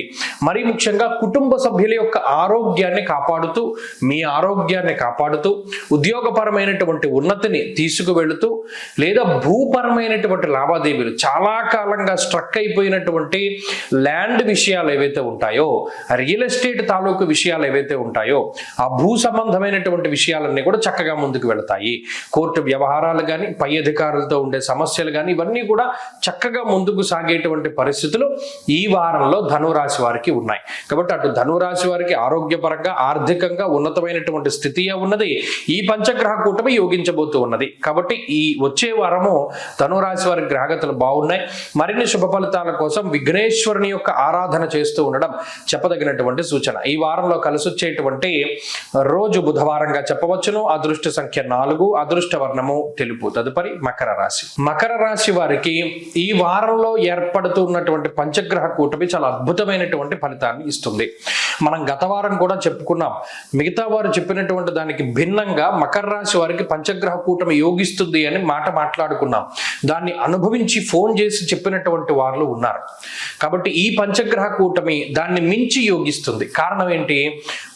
మరీ ముఖ్యంగా కుటుంబ సభ్యుల యొక్క ఆరోగ్యాన్ని కాపాడుతూ, మీ ఆరోగ్యాన్ని కాపాడుతూ, ఉద్యోగపరమైనటువంటి ఉన్నతిని తీసుకువెళుతూ, లేదా భూపరమైనటువంటి లావాదేవీలు, చాలా కాలంగా స్ట్రక్ అయిపోయినటువంటి ల్యాండ్ విషయాలు ఏవైతే ఉంటాయో, రియల్ ఎస్టేట్ తాలూకు విషయాలు ఏవైతే ఉంటాయో ఆ భూ సంబంధమైనటువంటి విషయాలన్నీ కూడా చక్కగా ముందుకు వెళతాయి. కోర్టు వ్యవహారాలు కానీ, పై అధికారులతో ఉండే సమస్యలు కానీ ఇవన్నీ కూడా చక్కగా ముందుకు సాగేటువంటి పరిస్థితులు ఈ వారంలో ధనురాశి వారికి ఉన్నాయి. కాబట్టి అటు ధనురాశి వారికి ఆరోగ్యపరంగా, ఆర్థికంగా ఉన్నతమైనటువంటి స్థితి ఉన్నది. ఈ పంచగ్రహ కూటమి యోగించబోతూ ఉన్నది. కాబట్టి ఈ వచ్చే వారము ధనురాశి వారి గ్రహగతులు బాగున్నాయి. మరిన్ని శుభ ఫలితాల కోసం విఘ్నేశ్వరుని యొక్క ఆరాధన చేస్తూ ఉండడం చెప్పదగినటువంటి సూచన. ఈ వారంలో కలిసి వచ్చేటువంటి రోజు బుధవారంగా చెప్పవచ్చును. అదృష్ట సంఖ్య 4, అదృష్ట వర్ణము తెలుపు. తదుపరి మకర రాశి. మకర రాశి వారికి ఈ వారంలో ఏర్పడుతున్నటువంటి పంచగ్రహ కూటమి చాలా అద్భుతమైనటువంటి ఫలితాన్ని ఇస్తుంది. మనం గత వారం కూడా చెప్పుకున్నాం. మిగతా వారు చెప్పినటువంటి దానికి భిన్నంగా మకర రాశి వారికి పంచగ్రహ కూటమి యోగిస్తుంది అని మాట్లాడుకున్నాం. దాన్ని అనుభవించి ఫోన్ చేసి చెప్పినటువంటి వారు ఉన్నారు. కాబట్టి ఈ పంచగ్రహ కూటమి దాన్ని మించి యోగిస్తుంది. కారణం ఏంటి?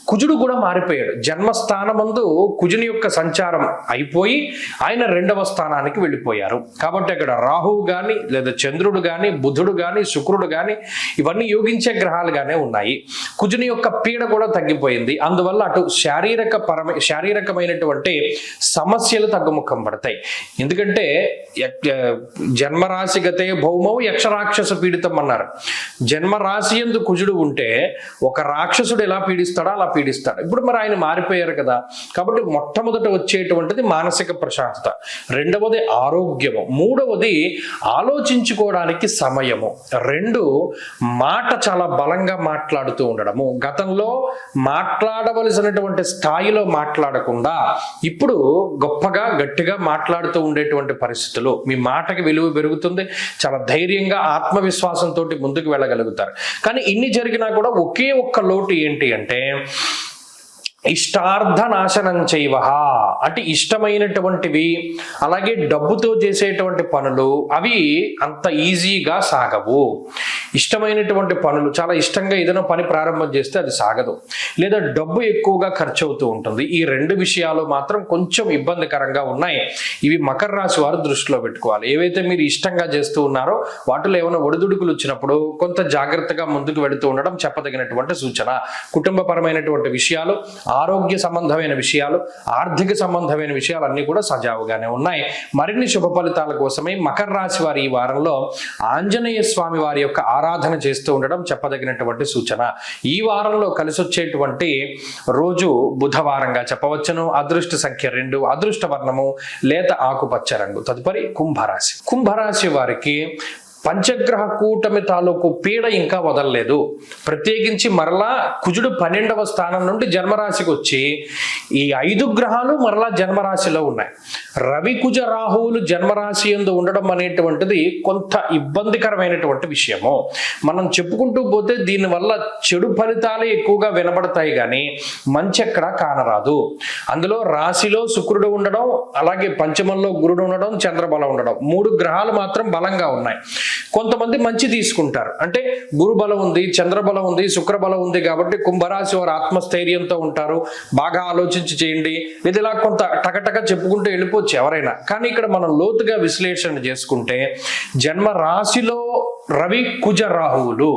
కుజుడు కూడా మారిపోయాడు. జన్మస్థానమందు కుజుని యొక్క సంచారం అయిపోయి ఆయన 2వ స్థానానికి వెళ్ళిపోయారు. కాబట్టి అక్కడ రాహువు కానీ, లేదా చంద్రుడు కానీ, బుధుడు కానీ, శుక్రుడు కానీ ఇవన్నీ యోగించే గ్రహాలుగానే ఉన్నాయి. కుజుని యొక్క పీడ కూడా తగ్గిపోయింది. అందువల్ల అటు శారీరకమైనటువంటి సమస్యలు తగ్గుముఖం పడతాయి. ఎందుకంటే జన్మరాశి గతే భౌమౌ యక్షరాక్షస పీడితం అన్నారు. జన్మరాశి యందు కుజుడు ఉంటే ఒక రాక్షసుడు ఎలా పీడిస్తాడో అలా పీడిస్తాడు. ఇప్పుడు మరి ఆయన మారిపోయారు కదా. కాబట్టి మొట్టమొదట వచ్చేటువంటిది మానసిక ప్రశాంతత, 2వది ఆరోగ్యము, 3వది ఆలోచించుకోవడానికి సమయము, 2 మాట చాలా బలంగా మాట్లాడుతూ ఉండడము. గతంలో మాట్లాడవలసినటువంటి స్థాయిలో మాట్లాడకుండా ఇప్పుడు గొప్పగా గట్టిగా మాట్లాడుతూ ఉండేటువంటి పరిస్థితులు. మీ మాటకి విలువ పెరుగుతుంది. చాలా ధైర్యంగా ఆత్మవిశ్వాసంతో ముందుకు వెళ్ళగలుగుతారు. కానీ ఇన్ని జరిగినా కూడా ఒకే ఒక్క లోటు ఏంటి అంటే ఇష్టార్థ నాశనం చేయవ. అంటే ఇష్టమైనటువంటివి, అలాగే డబ్బుతో చేసేటువంటి పనులు అవి అంత ఈజీగా సాగవు. ఇష్టమైనటువంటి పనులు, చాలా ఇష్టంగా ఏదైనా పని ప్రారంభం చేస్తే అది సాగదు, లేదా డబ్బు ఎక్కువగా ఖర్చు అవుతూ ఉంటుంది. ఈ 2 విషయాలు మాత్రం కొంచెం ఇబ్బందికరంగా ఉన్నాయి. ఇవి మకర రాశి వారు దృష్టిలో పెట్టుకోవాలి. ఏవైతే మీరు ఇష్టంగా చేస్తూ ఉన్నారో వాటిలో ఏమైనా ఒడిదుడుకులు వచ్చినప్పుడు కొంత జాగ్రత్తగా ముందుకు వెళుతూ ఉండడం చెప్పదగినటువంటి సూచన. కుటుంబపరమైనటువంటి విషయాలు, ఆరోగ్య సంబంధమైన విషయాలు, ఆర్థిక సంబంధమైన విషయాలు అన్నీ కూడా సజావుగానే ఉన్నాయి. మరిన్ని శుభ ఫలితాల కోసమే మకర రాశి వారి ఈ వారంలో ఆంజనేయ స్వామి వారి యొక్క ఆరాధన చేస్తూ ఉండడం చెప్పదగినటువంటి సూచన. ఈ వారంలో కలిసి వచ్చేటువంటి రోజు బుధవారంగా చెప్పవచ్చును. అదృష్ట సంఖ్య 2, అదృష్ట వర్ణము లేత ఆకుపచ్చ రంగు. తదుపరి కుంభరాశి. కుంభరాశి వారికి పంచగ్రహ కూటమి తాలూకు పీడ ఇంకా వదలలేదు. ప్రత్యేకించి మరలా కుజుడు 12వ స్థానం నుండి జన్మరాశికి వచ్చి ఈ 5 గ్రహాలు మరలా జన్మరాశిలో ఉన్నాయి. రవి కుజ రాహువులు జన్మరాశి యందు ఉండడం అనేటువంటిది కొంత ఇబ్బందికరమైనటువంటి విషయము. మనం చెప్పుకుంటూ పోతే దీనివల్ల చెడు ఫలితాలే ఎక్కువగా వినబడతాయి కానీ మంచి ఎక్కడా కానరాదు. అందులో రాశిలో శుక్రుడు ఉండడం, అలాగే పంచమంలో గురుడు ఉండడం, చంద్రబలం ఉండడం, 3 గ్రహాలు మాత్రం బలంగా ఉన్నాయి. కొంతమంది మంచి తీసుకుంటారు, అంటే గురు బలం ఉంది, చంద్రబలం ఉంది, శుక్రబలం ఉంది కాబట్టి కుంభరాశి వారు ఆత్మస్థైర్యంతో ఉంటారు. బాగా ఆలోచించి చేయండి. ఇది ఇలా కొంత టకటక చెప్పుకుంటూ వెళ్ళిపోతే అనుకోవచ్చు ఎవరైనా. కానీ ఇక్కడ మనం లోతుగా విశ్లేషణ చేసుకుంటే జన్మ రాశిలో రవి కుజ రాహువులు,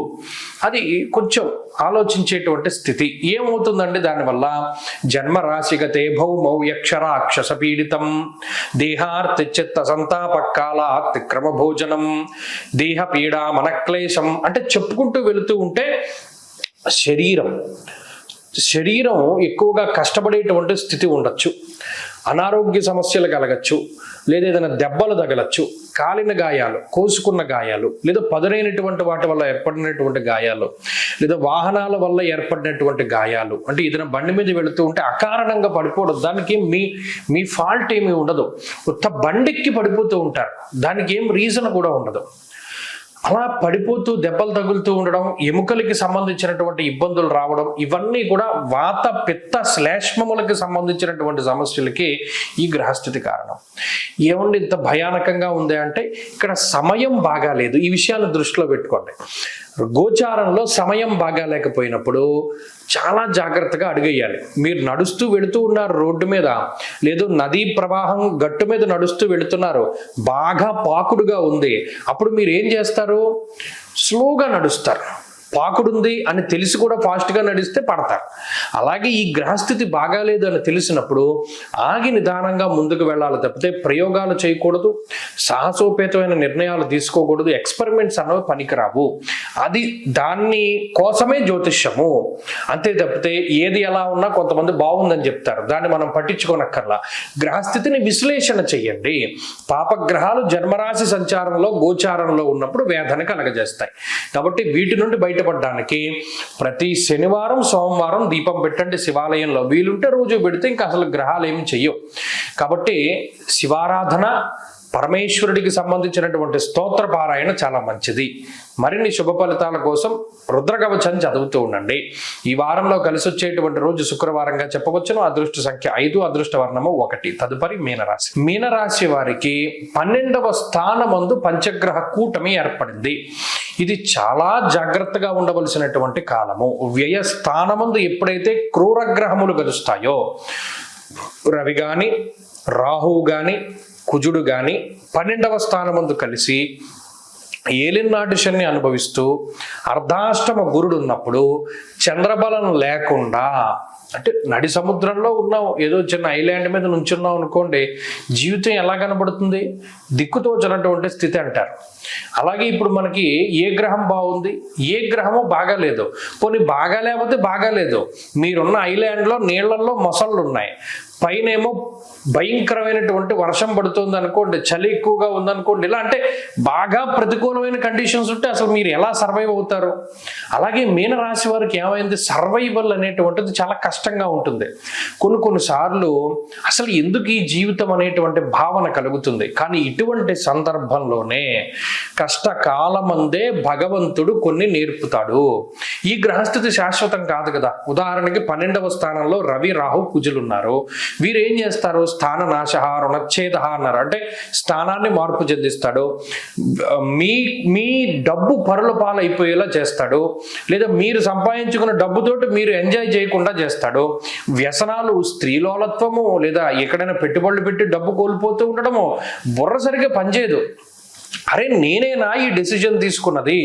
అది కొంచెం ఆలోచించేటువంటి స్థితి. ఏమవుతుందండి దానివల్ల? జన్మరాశిగతే భౌమౌ యక్షరాక్షస పీడితం దేహార్తిచిత్త సంతాపకాలాత్తిక్రమ భోజనం దేహ పీడా మనక్లేశం అంటే చెప్పుకుంటూ వెళుతూ ఉంటే శరీరం ఎక్కువగా కష్టపడేటువంటి స్థితి ఉండొచ్చు, అనారోగ్య సమస్యలు కలగచ్చు, లేదా ఏదైనా దెబ్బలు తగలచ్చు, కాలిన గాయాలు, కోసుకున్న గాయాలు, లేదా పదునైనటువంటి వాటి వల్ల ఏర్పడినటువంటి గాయాలు, లేదా వాహనాల వల్ల ఏర్పడినటువంటి గాయాలు. అంటే ఏదైనా బండి మీద వెళుతూ ఉంటే అకారణంగా పడిపోవడం, దానికి మీ ఫాల్ట్ ఏమీ ఉండదు, కొత్త బండికి పడిపోతూ ఉంటారు, దానికి ఏం రీజన్ కూడా ఉండదు. అలా పడిపోతూ దెబ్బలు తగులుతూ ఉండడం, ఎముకలకి సంబంధించినటువంటి ఇబ్బందులు రావడం, ఇవన్నీ కూడా వాత పిత్త శ్లేష్మములకు సంబంధించినటువంటి సమస్యలకి ఈ గ్రహస్థితి కారణం. ఏమండి ఇంత భయానకంగా ఉంది అంటే ఇక్కడ సమయం బాగాలేదు. ఈ విషయాన్ని దృష్టిలో పెట్టుకోండి. గోచారంలో సమయం బాగాలేకపోయినప్పుడు చాలా జాగ్రత్తగా అడుగేయాలి. మీరు నడుస్తూ వెళుతూ ఉన్నారు రోడ్డు మీద, లేదు నదీ ప్రవాహం గట్టు మీద నడుస్తూ వెళుతున్నారు, బాగా పాకుడుగా ఉంది, అప్పుడు మీరు ఏం చేస్తారు? స్లోగా నడుస్తారు. పాకుడుంది అని తెలిసి కూడా ఫాస్ట్గా నడిస్తే పడతారు. అలాగే ఈ గ్రహస్థితి బాగాలేదు అని తెలిసినప్పుడు ఆగి నిదానంగా ముందుకు వెళ్ళాలి తప్పితే ప్రయోగాలు చేయకూడదు, సాహసోపేతమైన నిర్ణయాలు తీసుకోకూడదు, ఎక్స్పెరిమెంట్స్ అన్నవి పనికిరావు. అది దాన్ని కోసమే జ్యోతిష్యము. అంతే తప్పితే ఏది ఎలా ఉన్నా కొంతమంది బాగుందని చెప్తారు, దాన్ని మనం పట్టించుకోనక్కర్లా. గ్రహస్థితిని విశ్లేషణ చెయ్యండి. పాపగ్రహాలు జన్మరాశి సంచారంలో గోచారంలో ఉన్నప్పుడు వేదన కలగజేస్తాయి. కాబట్టి వీటి నుండి బయటపడడానికి ప్రతి శనివారం సోమవారం దీపం పెట్టండి శివాలయంలో. వీలుంటే రోజు పెడితే ఇంకా అసలు గ్రహాలు ఏమి చెయ్యవు. కాబట్టి శివారాధన, పరమేశ్వరుడికి సంబంధించినటువంటి స్తోత్ర పారాయణ చాలా మంచిది. మరిన్ని శుభ ఫలితాల కోసం రుద్రకవచం చదువుతూ ఉండండి. ఈ వారంలో కలిసి వచ్చేటువంటి రోజు శుక్రవారంగా చెప్పవచ్చును. అదృష్ట సంఖ్య 5, అదృష్ట వర్ణము 1. తదుపరి మీనరాశి. మీనరాశి వారికి 12వ స్థానమందు పంచగ్రహ కూటమి ఏర్పడింది. ఇది చాలా జాగ్రత్తగా ఉండవలసినటువంటి కాలము. వ్యయ స్థానమందు ఎప్పుడైతే క్రూరగ్రహములు గలుస్తాయో, రవి గాని రాహువు గాని కుజుడు గాని 12వ స్థానమందు కలిసి ఏలినాటి శని అనుభవిస్తూ అర్ధాష్టమ గురుడు ఉన్నప్పుడు చంద్రబలం లేకుండా, అంటే నడి సముద్రంలో ఉన్నాం, ఏదో చిన్న ఐలాండ్ మీద నుంచున్నాం అనుకోండి, జీవితం ఎలా కనబడుతుంది? దిక్కుతోచనటువంటి స్థితి అంటారు. అలాగే ఇప్పుడు మనకి ఏ గ్రహం బాగుంది, ఏ గ్రహము బాగాలేదు. పోనీ బాగా లేకపోతే బాగాలేదు, మీరున్న ఐలాండ్లో నీళ్లలో మొసళ్ళు ఉన్నాయి, పైనేమో భయంకరమైనటువంటి వర్షం పడుతుంది అనుకోండి, చలి ఎక్కువగా ఉందనుకోండి, ఇలా అంటే బాగా ప్రతికూలమైన కండిషన్స్ ఉంటే అసలు మీరు ఎలా సర్వైవ్ అవుతారు? అలాగే మీనరాశి వారికి ఏమైంది? సర్వైవల్ అనేటువంటిది చాలా కష్టంగా ఉంటుంది. కొన్నిసార్లు అసలు ఎందుకు ఈ జీవితం అనేటువంటి భావన కలుగుతుంది. కానీ ఇటువంటి సందర్భంలోనే కష్టకాలమందే భగవంతుడు కొన్ని నేర్పుతాడు. ఈ గ్రహస్థితి శాశ్వతం కాదు కదా. ఉదాహరణకి 12వ స్థానంలో రవి రాహు కుజులు ఉన్నారు. వీరు ఏం చేస్తారు? స్థాన నాశ రుణచ్ఛేద అన్నారు. అంటే స్థానాన్ని మార్పు చెందిస్తాడు, మీ డబ్బు పరుల పాలైపోయేలా చేస్తాడు, లేదా మీరు సంపాదించుకున్న డబ్బుతోటి మీరు ఎంజాయ్ చేయకుండా చేస్తాడు. వ్యసనాలు, స్త్రీలోలత్వము, లేదా ఎక్కడైనా పెట్టుబడులు పెట్టి డబ్బు కోల్పోతూ ఉండడము, బుర్ర సరిగ్గా పనిచేయదు. అరే నేనేనా ఈ డెసిజన్ తీసుకున్నది,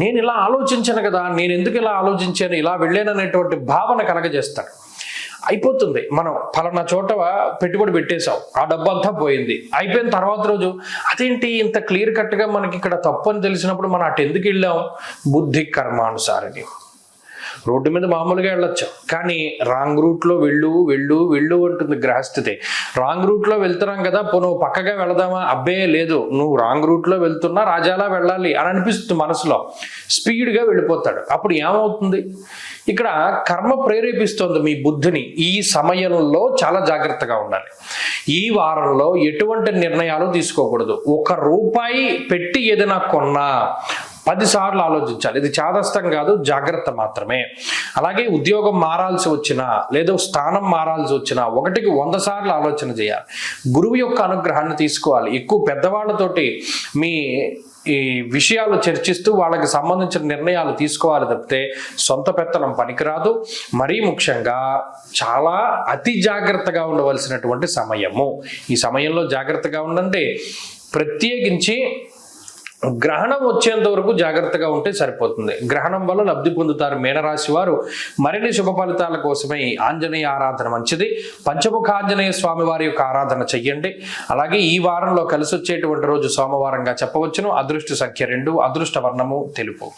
నేను ఇలా ఆలోచించాను కదా, నేను ఎందుకు ఇలా ఆలోచించాను, ఇలా వెళ్ళాననేటువంటి భావన కలగజేస్తాడు. అయిపోతుంది, మనం ఫలానా చోట పెట్టుబడి పెట్టేశాం, ఆ డబ్బు అంతా పోయింది, అయిపోయిన తర్వాత రోజు అదేంటి ఇంత క్లియర్ కట్గా మనకి ఇక్కడ తప్పు అని తెలిసినప్పుడు మనం అటు ఎందుకు వెళ్ళాం? బుద్ధి కర్మానుసారిని. రోడ్డు మీద మామూలుగా వెళ్ళొచ్చు, కానీ రాంగ్ రూట్లో వెళ్ళు అంటుంది గ్రహస్థితి. రాంగ్ రూట్లో వెళ్తున్నాం కదా, నువ్వు పక్కగా వెళదామా? అబ్బే లేదు, నువ్వు రాంగ్ రూట్లో వెళ్తున్నా, రాజాలా వెళ్ళాలి అని అనిపిస్తుంది మనసులో. స్పీడ్గా వెళ్ళిపోతాడు. అప్పుడు ఏమవుతుంది? ఇక్కడ కర్మ ప్రేరేపిస్తుంది మీ బుద్ధిని. ఈ సమయంలో చాలా జాగ్రత్తగా ఉండాలి. ఈ వారంలో ఎటువంటి నిర్ణయాలు తీసుకోకూడదు. ₹1 పెట్టి ఏదైనా కొన్నా 10 సార్లు ఆలోచించాలి. ఇది చాదస్తం కాదు, జాగ్రత్త మాత్రమే. అలాగే ఉద్యోగం మారాల్సి వచ్చినా, లేదా స్థానం మారాల్సి వచ్చినా 1కి 100 సార్లు ఆలోచన చేయాలి. గురువు యొక్క అనుగ్రహాన్ని తీసుకోవాలి. ఎక్కువ పెద్దవాళ్ళతోటి మీ ఈ విషయాలు చర్చిస్తూ వాళ్ళకి సంబంధించిన నిర్ణయాలు తీసుకోవాలి తప్పితే సొంత పెత్తనం పనికిరాదు. మరీ ముఖ్యంగా చాలా అతి జాగ్రత్తగా ఉండవలసినటువంటి సమయము. ఈ సమయంలో జాగ్రత్తగా ఉండండి. ప్రత్యేకించి గ్రహణం వచ్చేంత వరకు జాగ్రత్తగా ఉంటే సరిపోతుంది. గ్రహణం వల్ల లబ్ధి పొందుతారు మీనరాశి వారు. మరిన్ని శుభ ఫలితాల కోసమై ఆంజనేయ ఆరాధన మంచిది. పంచముఖ ఆంజనేయ స్వామి వారి యొక్క ఆరాధన చెయ్యండి. అలాగే ఈ వారంలో కలిసి వచ్చేటువంటి రోజు సోమవారంగా చెప్పవచ్చును. అదృష్ట సంఖ్య 2, అదృష్ట వర్ణము తెలుపు.